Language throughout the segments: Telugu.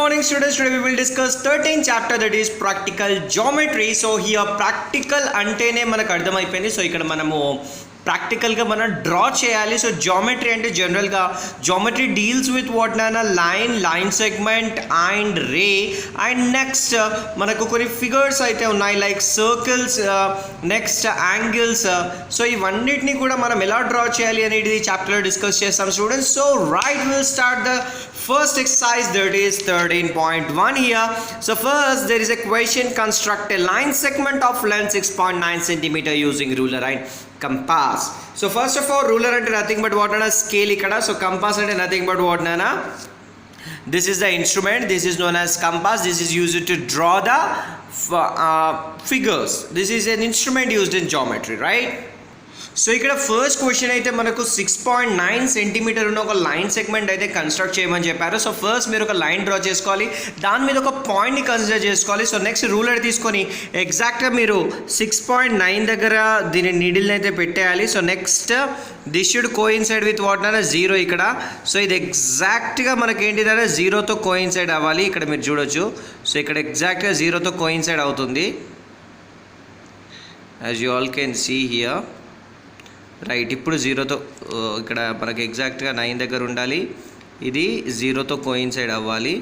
morning students. Today we will discuss 13th chapter, that is practical geometry. So here practical అంటేనే మనకు అర్థమైపోయింది. సో ఇక్కడ మనము ప్రాక్టికల్గా మనం డ్రా చేయాలి. సో జామెట్రీ అంటే జనరల్గా జామెట్రీ డీల్స్ విత్ వాట్ నానా line segment and ray and next మనకు కొన్ని ఫిగర్స్ అయితే ఉన్నాయి like circles, next angles. So ఇవన్నిటిని కూడా మనం ఎలా డ్రా చేయాలి అనేది చాప్టర్లో డిస్కస్ చేస్తాం students. So right will start the first exercise, that is 13.1 here. So first there is a question: construct a line segment of length 6.9 cm using ruler and compass. So first of all, ruler ante nothing but what nana scale ikkada. So compass ante nothing but what nana, this is the instrument, this is known as compass. This is used to draw the figures. This is an instrument used in geometry, right? So ఇక్కడ ఫస్ట్ క్వశ్చన్ అయితే మనకు 6.9 సెంటీమీటర్ ఉన్న ఒక లైన్ సెగ్మెంట్ అయితే కన్స్ట్రక్ట్ చేయమని చెప్పారు. సో ఫస్ట్ మీరు ఒక లైన్ డ్రా చేసుకోవాలి, దాని మీద ఒక పాయింట్ని కన్సిడర్ చేసుకోవాలి. సో నెక్స్ట్ రూలర్ తీసుకొని ఎగ్జాక్ట్గా మీరు 6.9 దగ్గర దీని నీడిల్ని అయితే పెట్టేయాలి. So next this should coincide with what నా 0 ఇక్కడ. సో ఇది ఎగ్జాక్ట్గా మనకి ఏంటిదంటే 0తో కోయిన్సైడ్ అవ్వాలి. ఇక్కడ మీరు చూడొచ్చు. సో ఇక్కడ ఎగ్జాక్ట్గా 0తో కోయిన్సైడ్ అవుతుంది, as you all can see here. Right, ఇప్పుడు 0తో ఇక్కడ మనకి ఎగ్జాక్ట్గా 9 దగ్గర ఉండాలి, ఇది 0తో కోయిన్సైడ్ అవ్వాలి.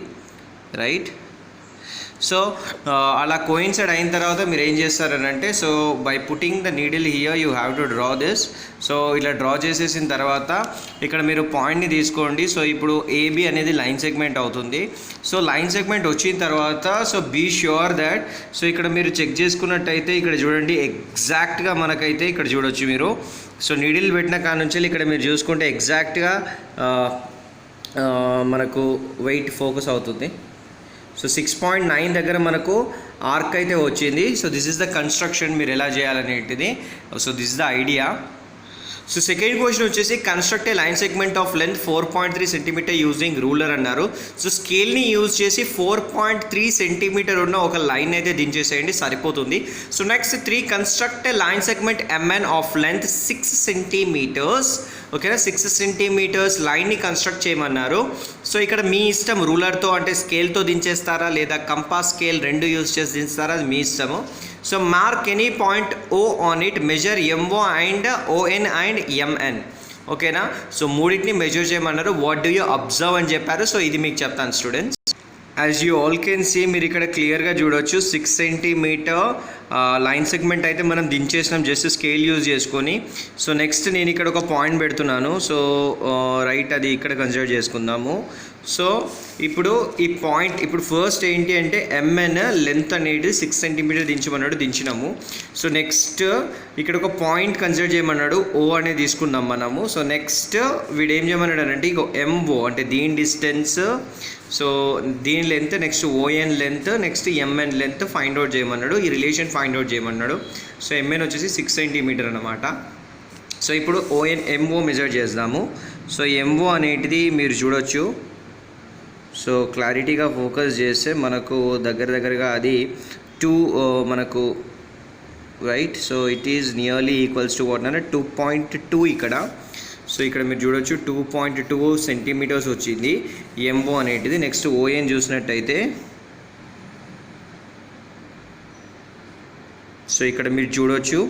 రైట్, సో అలా కోయిన్సైడ్ అయిన తర్వాత మీరు ఏం చేస్తారనంటే, so by putting the needle here you have to draw this. So ఇలా డ్రా చేసేసిన తర్వాత ఇక్కడ మీరు పాయింట్ని తీసుకోండి. సో ఇప్పుడు ఏబి అనేది లైన్ సెగ్మెంట్ అవుతుంది. సో లైన్ సెగ్మెంట్ వచ్చిన తర్వాత so be sure that, so ఇక్కడ మీరు చెక్ చేసుకున్నట్టయితే ఇక్కడ చూడండి ఎగ్జాక్ట్గా మనకైతే ఇక్కడ చూడొచ్చు మీరు. సో నీడిల్ పెట్టిన కాడ నుంచి ఇక్కడ మీరు చూసుకుంటే ఎగ్జాక్ట్గా మనకు వెయిట్ ఫోకస్ అవుతుంది. సో 6.9 దగ్గర మనకు ఆర్క్ అయితే వచ్చింది. So this is the construction, మీరు ఎలా చేయాలనేటిది. So this is the idea. So second question వచ్చేసి construct a line segment of length 4.3 centimetre using ruler అన్నారు. సో స్కేల్ని యూజ్ చేసి 4.3 సెంటీమీటర్ ఉన్న ఒక లైన్ అయితే దించేసేయండి, సరిపోతుంది. So next 3 construct a line segment MN of length 6 centimetres. ఓకేనా, 6 సెంటీమీటర్స్ లైన్ని కన్స్ట్రక్ట్ చేయమన్నారు. సో ఇక్కడ మీ ఇష్టం, రూలర్తో అంటే స్కేల్తో దించేస్తారా లేదా కంపాస్ స్కేల్ రెండు యూజ్ చేసి దించుతారా, అది మీ ఇష్టము. So mark any point O on it, measure MO and ON and MN. ఓకేనా, సో మూడింటిని మెజర్ చేయమన్నారు. వాట్ డూ యూ అబ్జర్వ్ అని చెప్పారు. సో ఇది మీకు చెప్తాను students. As you all can see, మీరు ఇక్కడ క్లియర్గా చూడవచ్చు 6 సెంటీమీటర్ లైన్ సెగ్మెంట్ అయితే మనం దించేసినాం జస్ట్ స్కేల్ యూజ్ చేసుకొని. సో నెక్స్ట్ నేను ఇక్కడ ఒక పాయింట్ పెడుతున్నాను. సో రైట్, అది ఇక్కడ కన్సిడర్ చేసుకుందాము. సో ఇప్పుడు ఈ పాయింట్, ఇప్పుడు ఫస్ట్ ఏంటి అంటే ఎంఎన్ లెంత్ అనేది 6 సెంటీమీటర్ దించమన్నాడు, దించినాము. సో నెక్స్ట్ ఇక్కడ ఒక పాయింట్ కన్సిడర్ చేయమన్నాడు, ఓ అనేది తీసుకుందాం మనము. సో నెక్స్ట్ వీడు ఏం చేయమన్నాడు అంటే ఇక ఎంఓ అంటే దీని డిస్టెన్స్, సో దీని length, next ON length, next MN length find out చేయమన్నాడు, ఈ రిలేషన్ ఫైండ్ అవుట్ చేయమన్నాడు. సో ఎంఎన్ వచ్చేసి 6 సెంటీమీటర్ అనమాట. సో ఇప్పుడు ఓఎన్ ఎంఓ మెజర్ చేద్దాము. సో ఎంఓ అనేటిది మీరు చూడొచ్చు. సో క్లారిటీగా ఫోకస్ చేస్తే మనకు దగ్గరగా అది 2 మనకు right. So it is nearly equals to what అంటే 2.2 ఇక్కడ. సో ఇక్కడ మీరు చూడొచ్చు 2.2 సెంటీమీటర్స్ వచ్చింది ఎంఓ అనేటిది. నెక్స్ట్ ఓఎన్ చూసినట్టయితే, సో ఇక్కడ మీరు చూడొచ్చు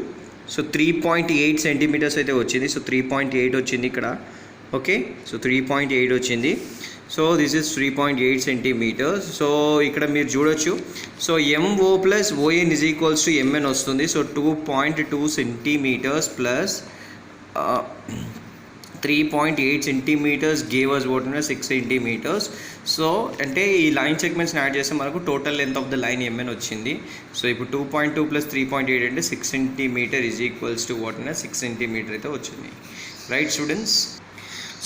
సో 3.8 సెంటీమీటర్స్ అయితే వచ్చింది. సో 3.8 వచ్చింది ఇక్కడ. ఓకే, సో 3.8 వచ్చింది. So this is 3.8 centimetres. So ఇక్కడ మీరు చూడొచ్చు. So MO plus ON is equals to MN వస్తుంది. So 2.2 centimetres plus 3.8 centimetres gave us what 6 centimetres. So అంటే ఈ లైన్ సెగ్మెంట్స్ని యాడ్ చేస్తే మనకు total length of the line MN వచ్చింది. సో ఇప్పుడు 2.2 ప్లస్ 3.8 అంటే 6 centimetre is equals to what 6 centimetre అయితే వచ్చింది. Right students.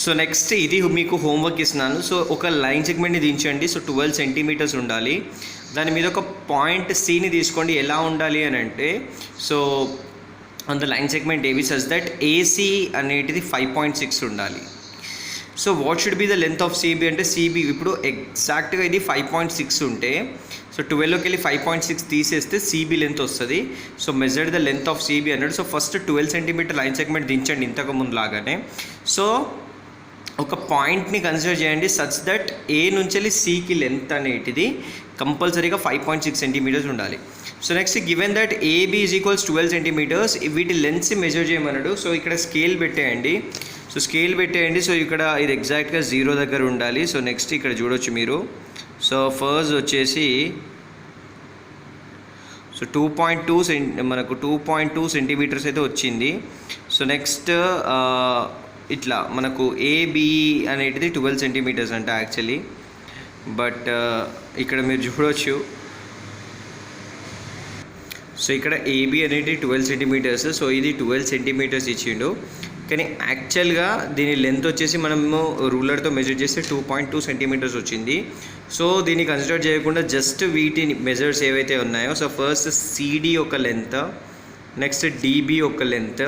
సో నెక్స్ట్ ఇది మీకు హోంవర్క్ ఇస్తున్నాను. సో ఒక లైన్ సెగ్మెంట్ని దించండి. సో 12 సెంటీమీటర్స్ ఉండాలి. దాని మీద ఒక పాయింట్ సిని తీసుకోండి. ఎలా ఉండాలి అని అంటే, so on the line segment AB such that AC అనేటిది 5.6 ఉండాలి. So what should be the length of CB అంటే, సిబి ఇప్పుడు ఎగ్జాక్ట్గా ఇది 5.6 ఉంటే, సో 12లోకి వెళ్ళి 5.6 తీసేస్తే సిబి లెంత్ వస్తుంది. So measure the length of CB అన్నాడు. So first 12 centimetre line segment దించండి ఇంతకు ముందు లాగానే. సో ఒక పాయింట్ని కన్సిడర్ చేయండి సచ్ దట్ ఏ నుంచి వెళ్ళి సికి లెంత్ అనేటిది కంపల్సరీగా 5.6 సెంటీమీటర్స్ ఉండాలి. So next given that AB is equals 12 centimetres, వీటి లెన్స్ మెజర్ చేయమన్నాడు. సో ఇక్కడ స్కేల్ పెట్టేయండి. సో ఇక్కడ ఇది ఎగ్జాక్ట్గా 0 దగ్గర ఉండాలి. సో నెక్స్ట్ ఇక్కడ చూడొచ్చు మీరు. సో ఫస్ట్ వచ్చేసి సో 2.2 మనకు 2.2 సెంటీమీటర్స్ అయితే వచ్చింది. సో నెక్స్ట్ ఇట్లా మనకు ఏబి అనేటిది 12 సెంటీమీటర్స్ అంట యాక్చువల్లీ, బట్ ఇక్కడ మీరు చూడవచ్చు. సో ఇక్కడ ఏబి అనేది 12 సెంటీమీటర్స్. సో ఇది 12 సెంటీమీటర్స్ ఇచ్చిండు, కానీ యాక్చువల్గా దీని లెంత్ వచ్చేసి మనము రూలర్తో మెజర్ చేస్తే 2.2 సెంటీమీటర్స్ వచ్చింది. సో దీన్ని కన్సిడర్ చేయకుండా జస్ట్ వీటి మెజర్స్ ఏవైతే ఉన్నాయో, సో ఫస్ట్ సిడి ఒక లెంత్, నెక్స్ట్ డిబి ఒక లెంత్,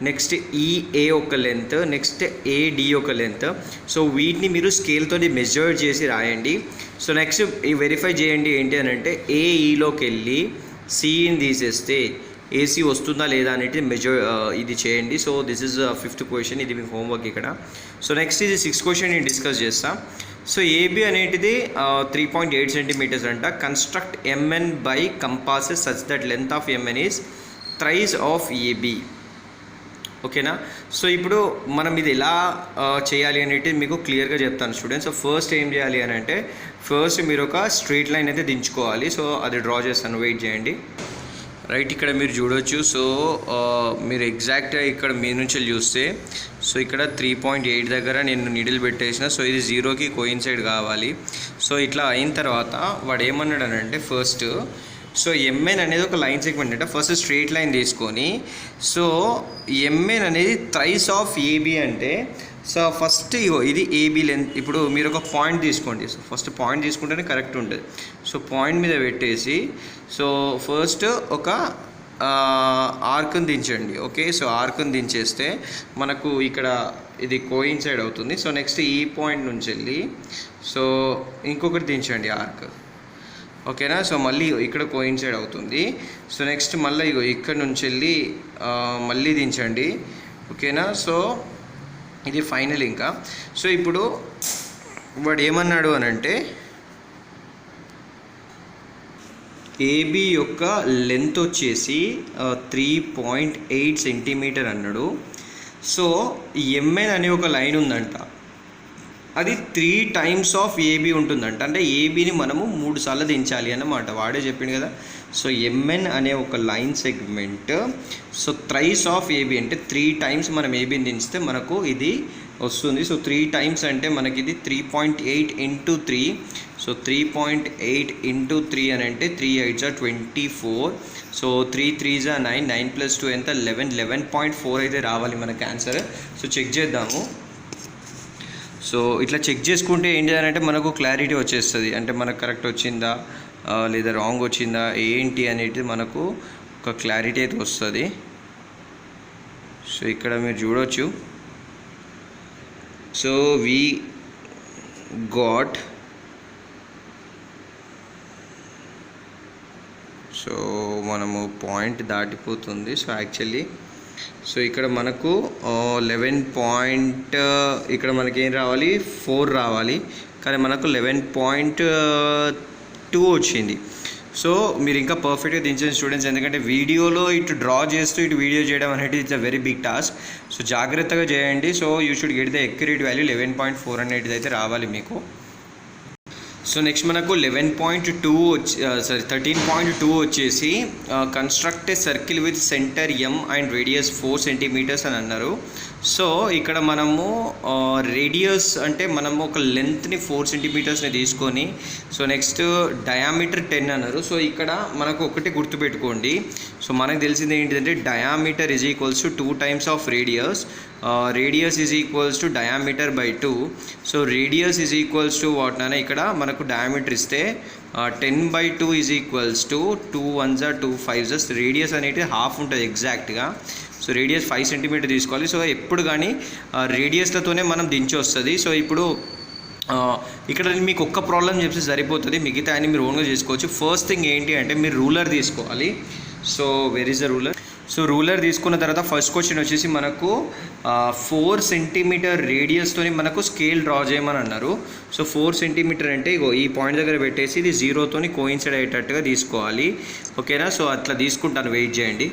నెక్స్ట్ ఈఏ ఒక లెంత్, నెక్స్ట్ ఏడి ఒక లెంత్. సో వీటిని మీరు స్కేల్తో మెజర్ చేసి రాయండి. సో నెక్స్ట్ వెరిఫై చేయండి ఏంటి అని అంటే ఏఈలోకి వెళ్ళి సిని తీసేస్తే ఏసీ వస్తుందా లేదా అనేది ఇది చేయండి. So this is 5th question, ఇది మీ హోంవర్క్ ఇక్కడ. సో నెక్స్ట్ ఇది 6th క్వశ్చన్ నేను డిస్కస్ చేస్తా. సో ఏబి అనేటిది 3.8 సెంటీమీటర్స్ అంట. Construct MN by compasses such that length of MN is thrice of AB. ఓకేనా? సో ఇప్పుడు మనం ఇది ఎలా చేయాలి అనేది మీకు క్లియర్గా చెప్తాను స్టూడెంట్స్. సో ఫస్ట్ ఏం చేయాలి అని అంటే, ఫస్ట్ మీరు ఒక స్ట్రైట్ లైన్ అయితే దించుకోవాలి. సో అది డ్రా చేస్తాను, వెయిట్ చేయండి. రైట్, ఇక్కడ మీరు చూడొచ్చు. సో మీరు ఎగ్జాక్ట్గా ఇక్కడ మీ నుంచి చూస్తే, సో ఇక్కడ 3.8 దగ్గర నేను నీడిల్ పెట్టేసిన. సో ఇది 0కి కోయిన్సైడ్ కావాలి. సో ఇట్లా అయిన తర్వాత వాడు ఏమన్నాడు అని అంటే, ఫస్ట్ సో ఎంఎన్ అనేది ఒక లైన్ సెగ్మెంట్ అంటే ఫస్ట్ స్ట్రైట్ లైన్ తీసుకొని, సో ఎంఎన్ అనేది థ్రైస్ ఆఫ్ ఏబి అంటే, సో ఫస్ట్ ఇది ఏబి లెంత్. ఇప్పుడు మీరు ఒక పాయింట్ తీసుకోండి. సో ఫస్ట్ పాయింట్ తీసుకుంటేనే కరెక్ట్ ఉంటుంది. సో పాయింట్ మీద పెట్టేసి, సో ఫస్ట్ ఒక ఆర్క్ని దించండి. ఓకే, సో ఆర్క్ని దించేస్తే మనకు ఇక్కడ ఇది కోయిన్సైడ్ అవుతుంది. సో నెక్స్ట్ ఈ పాయింట్ నుంచి వెళ్ళి సో ఇంకొకటి దించండి ఆర్క్. ఓకేనా? సో మళ్ళీ ఇక్కడ కోయిన్సైడ్ అవుతుంది. సో నెక్స్ట్ మళ్ళీ ఇక్కడ నుంచి వెళ్ళి మళ్ళీ దించండి. ఓకేనా? సో ఇది ఫైనల్ ఇంకా. సో ఇప్పుడు వాడు ఏమన్నాడు అని అంటే, ఏబి యొక్క లెంత్ వచ్చేసి 3.8 సెంటీమీటర్ అన్నాడు. సో ఎంఎన్ అనే ఒక లైన్ ఉందంట, అది 3 టైమ్స్ ఆఫ్ ఏబి ఉంటుందంట. అంటే ఏబిని మనము 3 సార్లు దించాలి అన్నమాట, వాడే చెప్పింది కదా. సో ఎంఎన్ అనే ఒక line segment, so thrice of AB అంటే 3 టైమ్స్ మనం ఏబిని దించితే మనకు ఇది వస్తుంది. సో 3 టైమ్స్ అంటే మనకి ఇది 3.8 ఇంటూ 3. సో 3.8 ఇంటూ 3 అని అంటే 3 8 24. సో 3 3 9, 9 + 2 ఎంత 11, 11.4 అయితే రావాలి మనకు ఆన్సర్. సో చెక్ చేద్దాము. సో ఇట్లా చెక్ చేసుకుంటే ఏంటి అని అంటే మనకు క్లారిటీ వచ్చేస్తుంది, అంటే మనకు కరెక్ట్ వచ్చిందా లేదా రాంగ్ వచ్చిందా ఏంటి అనేది మనకు ఒక క్లారిటీ అయితే వస్తుంది. సో ఇక్కడ మీరు చూడవచ్చు. సో వి గాట్, సో మనము పాయింట్ దాటిపోతుంది. సో యాక్చువల్లీ సో ఇక్కడ మనకు 11 ఇక్కడ మనకి ఏం రావాలి 4 రావాలి, కానీ మనకు 11.2 వచ్చింది. సో మీరు ఇంకా పర్ఫెక్ట్గా దించండి స్టూడెంట్స్, ఎందుకంటే వీడియోలో ఇటు డ్రా చేస్తూ ఇటు వీడియో చేయడం అనేది it's a very big task. So జాగ్రత్తగా చేయండి. So you should get the accurate value 11.4 అనేది అయితే రావాలి మీకు. సో నెక్స్ట్ మనకు 11.2 13.2 వచ్చేసి construct a circle with centre M and radius 4 centimetres అని అన్నారు. సో ఇక్కడ మనము రేడియస్ అంటే మనము ఒక లెంత్ని 4 సెంటీమీటర్స్ని తీసుకొని, సో నెక్స్ట్ డయామీటర్ 10 అన్నారు. సో ఇక్కడ మనకు ఒకటి గుర్తుపెట్టుకోండి. సో మనకు తెలిసింది ఏంటంటే diameter is equals to 2 times of radius, radius is equals to diameter by 2. So radius is equals to what నాన్న, ఇక్కడ మనకు డయామీటర్ ఇస్తే 10/2 is equals to 2 1s 2 5s. Radius అనేది హాఫ్ ఉంటుంది ఎగ్జాక్ట్గా. సో రేడియస్ 5 సెంటీమీటర్ తీసుకోవాలి. సో ఎప్పుడు కానీ రేడియస్లతోనే మనం దించి వస్తుంది. సో ఇప్పుడు ఇక్కడ మీకు ఒక్క ప్రాబ్లం చెప్తే సరిపోతుంది, మిగతా అని మీరు ఓన్గా చేసుకోవచ్చు. ఫస్ట్ థింగ్ ఏంటి అంటే మీరు రూలర్ తీసుకోవాలి. So where is the ruler? So ruler తీసుకున్న తర్వాత ఫస్ట్ క్వశ్చన్ వచ్చేసి మనకు 4 సెంటీమీటర్ రేడియస్తోని మనకు స్కేల్ డ్రా చేయమని అన్నారు. సో 4 సెంటీమీటర్ అంటే ఇగో ఈ పాయింట్ దగ్గర పెట్టేసి ఇది జీరోతోని కోయిన్సైడ్ అయ్యేటట్టుగా తీసుకోవాలి. ఓకేనా, సో అట్లా తీసుకుంటాను, వెయిట్ చేయండి.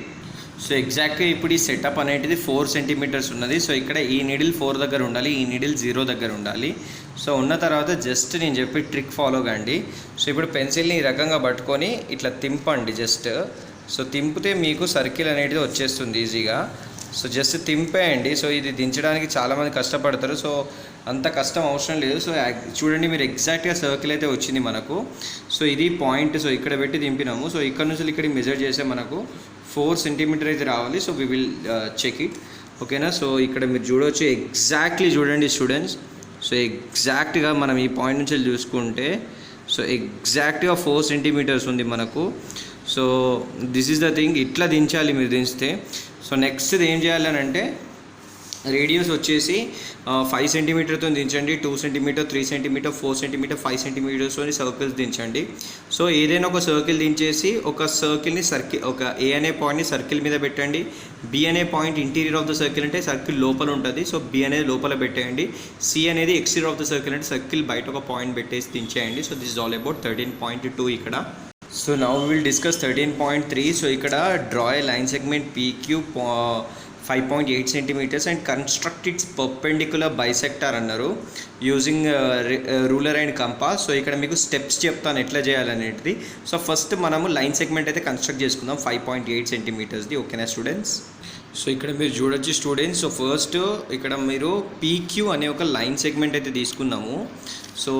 సో ఎగ్జాక్ట్గా ఇప్పుడు ఈ సెటప్ అనేటిది 4 సెంటీమీటర్స్ ఉన్నది. సో ఇక్కడ ఈ నీడిల్ 4 దగ్గర ఉండాలి, ఈ నీడిల్ 0 దగ్గర ఉండాలి. సో ఉన్న తర్వాత జస్ట్ నేను చెప్పి ట్రిక్ ఫాలో కండి. సో ఇప్పుడు పెన్సిల్ని ఈ రకంగా పట్టుకొని ఇట్లా తింపండి జస్ట్. సో తింపితే మీకు సర్కిల్ అనేది వచ్చేస్తుంది ఈజీగా. So just తింపేయండి. సో ఇది దించడానికి చాలామంది కష్టపడతారు, సో అంత కష్టం అవసరం లేదు. సో చూడండి మీరు ఎగ్జాక్ట్గా సర్కిల్ అయితే వచ్చింది మనకు. సో ఇది పాయింట్, సో ఇక్కడ పెట్టి దింపినాము. సో ఇక్కడ నుంచి ఇక్కడికి మెజర్ చేస్తే మనకు 4 సెంటీమీటర్ అయితే రావాలి. So we will check it. ఓకేనా, సో ఇక్కడ మీరు చూడవచ్చు ఎగ్జాక్ట్లీ చూడండి స్టూడెంట్స్. సో ఎగ్జాక్ట్గా మనం ఈ పాయింట్ నుంచి చూసుకుంటే సో ఎగ్జాక్ట్గా 4 సెంటీమీటర్స్ ఉంది మనకు. So this is the thing, ఇట్లా దించాలి మీరు దించితే. సో నెక్స్ట్ ఏం చేయాలని అంటే రేడియస్ వచ్చేసి 5 సెంటీమీటర్తో దించండి, 2 సెంటీమీటర్, 3 సెంటీమీటర్, 4 సెంటీమీటర్, 5 సెంటీమీటర్స్తో సర్కిల్స్ దించండి. సో ఏదైనా ఒక సర్కిల్ దించేసి ఒక సర్కిల్ని ఒక ఏ అనే పాయింట్ని సర్కిల్ మీద పెట్టండి. బి అనే point interior of the circle అంటే సర్కిల్ లోపల ఉంటుంది. సో బి అనేది లోపల పెట్టేయండి. సి అనేది ఎక్స్టీరియర్ ఆఫ్ ద సర్కిల్ అంటే సర్కిల్ బయట ఒక పాయింట్ పెట్టేసి దించేయండి. So this is all about 13.2 ఇక్కడ. So now will discuss 13.3. So ఇక్కడ draw a line segment PQ 5.8 centimetres and construct its perpendicular bisector అన్నారు using ruler and compass. So ఇక్కడ మీకు స్టెప్స్ చెప్తాను ఎట్లా చేయాలనేది. సో ఫస్ట్ మనము లైన్ సెగ్మెంట్ అయితే కన్స్ట్రక్ట్ చేసుకుందాం 5.8 సెంటీమీటర్స్ది. ఓకేనా స్టూడెంట్స్. సో ఇక్కడ మీరు చూడొచ్చు స్టూడెంట్స్. సో ఫస్ట్ ఇక్కడ మీరు PQ అనే ఒక లైన్ సెగ్మెంట్ అయితే తీసుకున్నాము. సో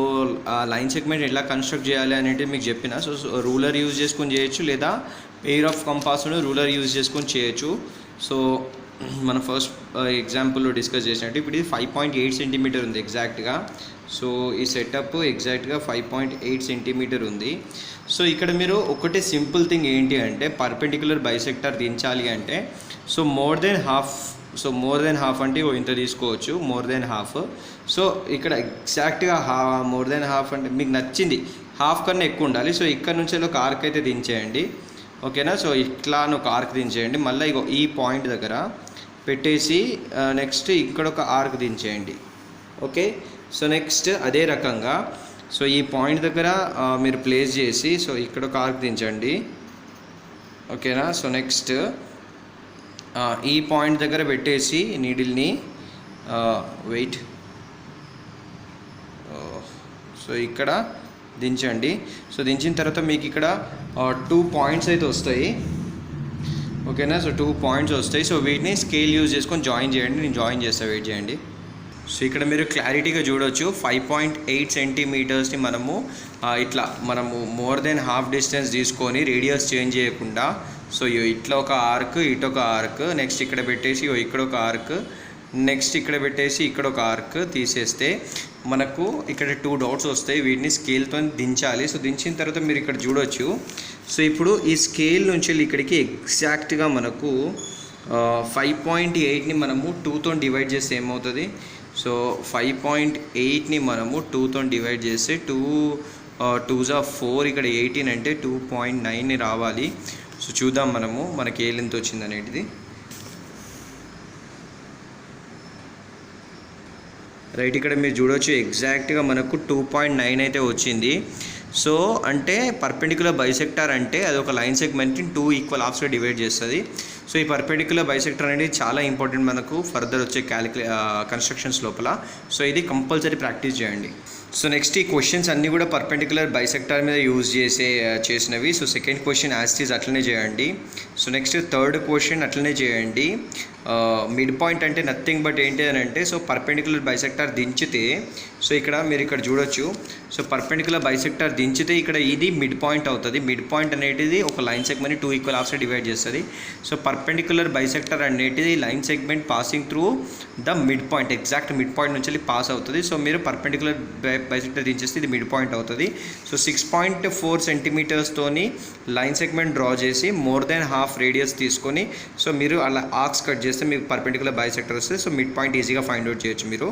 ఆ లైన్ సెగ్మెంట్ ఎట్లా కన్స్ట్రక్ట్ చేయాలి అనేది మీకు చెప్పిన. సో రూలర్ యూజ్ చేసుకొని చేయొచ్చు, లేదా పెయిర్ ఆఫ్ కంపాస్ను రూలర్ యూజ్ చేసుకొని చేయొచ్చు. సో మనం ఫస్ట్ ఎగ్జాంపుల్లో డిస్కస్ చేసినట్టు ఇప్పుడు ఇది 5.8 సెంటీమీటర్ ఉంది ఎగ్జాక్ట్గా. సో ఈ సెటప్ ఎగ్జాక్ట్గా 5.8 సెంటీమీటర్ ఉంది. సో ఇక్కడ మీరు ఒకటి సింపుల్ థింగ్ ఏంటి అంటే పర్పెండిక్యులర్ బైసెక్టార్ దించాలి అంటే సో మోర్ దెన్ హాఫ్ అంటే ఇంత తీసుకోవచ్చు, మోర్ దెన్ హాఫ్. సో ఇక్కడ ఎగ్జాక్ట్గా మోర్ దెన్ హాఫ్ అంటే మీకు నచ్చింది, హాఫ్ కన్నా ఎక్కువ ఉండాలి. సో ఇక్కడ నుంచి ఒక ఆర్క్ అయితే దించేయండి. ఓకేనా, సో ఇట్లా ఒక ఆర్క్ దించేయండి. మళ్ళీ ఇగో ఈ పాయింట్ దగ్గర పెట్టేసి నెక్స్ట్ ఇక్కడ ఒక ఆర్క్ దించేయండి. ఓకే, సో నెక్స్ట్ అదే రకంగా సో ఈ పాయింట్ దగ్గర మీరు ప్లేస్ చేసి సో ఇక్కడ ఒక ఆర్క్ దించండి. ఓకేనా, సో నెక్స్ట్ ఈ పాయింట్ దగ్గర పెట్టేసి నీడిల్ని వెయిట్ సో ఇక్కడ దించండి. సో దించిన తర్వాత మీకు ఇక్కడ 2 పాయింట్స్ అయితే వస్తాయి. ఓకేనా, సో 2 పాయింట్స్ వస్తాయి. సో వీటిని స్కేల్ యూజ్ చేసుకొని జాయిన్ చేయండి. నేను జాయిన్ చేస్తాను, వెయిట్ చేయండి. సో ఇక్కడ మీరు క్లారిటీగా చూడవచ్చు 5.8 సెంటీమీటర్స్ని మనము మనము మోర్ దెన్ హాఫ్ డిస్టెన్స్ తీసుకొని రేడియస్ చేంజ్ చేయకుండా సో ఇట్లా ఒక ఆర్క్, ఇటు ఒక ఆర్క్, నెక్స్ట్ ఇక్కడ పెట్టేసి ఇక్కడ ఒక ఆర్క్, నెక్స్ట్ ఇక్కడ పెట్టేసి ఇక్కడ ఒక ఆర్క్ తీసేస్తే మనకు ఇక్కడ 2 డాట్స్ వస్తాయి. వీటిని స్కేల్తో దించాలి. సో దించిన తర్వాత మీరు ఇక్కడ చూడవచ్చు. సో ఇప్పుడు ఈ స్కేల్ నుంచి ఇక్కడికి ఎగ్జాక్ట్గా మనకు 5.8ని మనము 2తో డివైడ్ చేస్తే ఏమవుతుంది. సో 5.8ని మనము 2తో డివైడ్ చేస్తే 2 2s 4, ఇక్కడ 18 అంటే 2.9 రావాలి. సో చూద్దాం మనకి ఏ లెంత్ వచ్చింది అనేది. రైట్, ఇక్కడ మీరు చూడవచ్చు ఎగ్జాక్ట్గా మనకు 2.9 అయితే వచ్చింది. సో అంటే పర్పెండిక్యులర్ బైసెక్టార్ అంటే అది ఒక లైన్ సెగ్మెంట్ని 2 ఈక్వల్ హాఫ్స్గా డివైడ్ చేస్తుంది. సో ఈ పర్పెండిక్యులర్ బైసెక్టార్ అనేది చాలా ఇంపార్టెంట్ మనకు ఫర్దర్ వచ్చే కన్స్ట్రక్షన్స్ లోపల. సో ఇది కంపల్సరీ ప్రాక్టీస్ చేయండి. సో నెక్స్ట్ ఈ క్వశ్చన్స్ అన్నీ కూడా పర్పెండిక్యులర్ బైసెక్టార్ మీద యూజ్ చేసినవి. So second question as it is అట్లనే చేయండి. సో నెక్స్ట్ థర్డ్ క్వశ్చన్ అట్లనే చేయండి. మిడ్ పాయింట్ అంటే నథింగ్ బట్ ఏంటి అని అంటే సో పర్పెండిక్యులర్ బైసెక్టార్ దించితే సో ఇక్కడ మీరు ఇక్కడ చూడొచ్చు. సో పర్పెండిక్యులర్ బైసెక్టార్ దించితే ఇక్కడ ఇది మిడ్ పాయింట్ అవుతుంది. మిడ్ పాయింట్ అనేది ఒక లైన్ సెగ్మెంట్ 2 ఈక్వల్ హాఫ్స్ డివైడ్ చేస్తుంది. సో పర్పెండిక్యులర్ బైసెక్టార్ అనేది line segment passing through the mid point, exact mid point నుంచి పాస్ అవుతుంది. సో మీరు పర్పెండిక్యులర్ బైసెక్టార్ దించేస్తే ఇది మిడ్ పాయింట్ అవుతుంది. సో 6.4 సెంటీమీటర్స్తోని లైన్ సెగ్మెంట్ డ్రా చేసి మోర్ దెన్ హాఫ్ రేడియస్ తీసుకొని సో మీరు అలా ఆర్క్స్ కట్ చేస్తే మీకు పర్పెండిక్యులర్ బైసెక్టార్ వస్తుంది. సో మిడ్ పాయింట్ ఈజీగా ఫైండ్ అవుట్ చేయొచ్చు మీరు.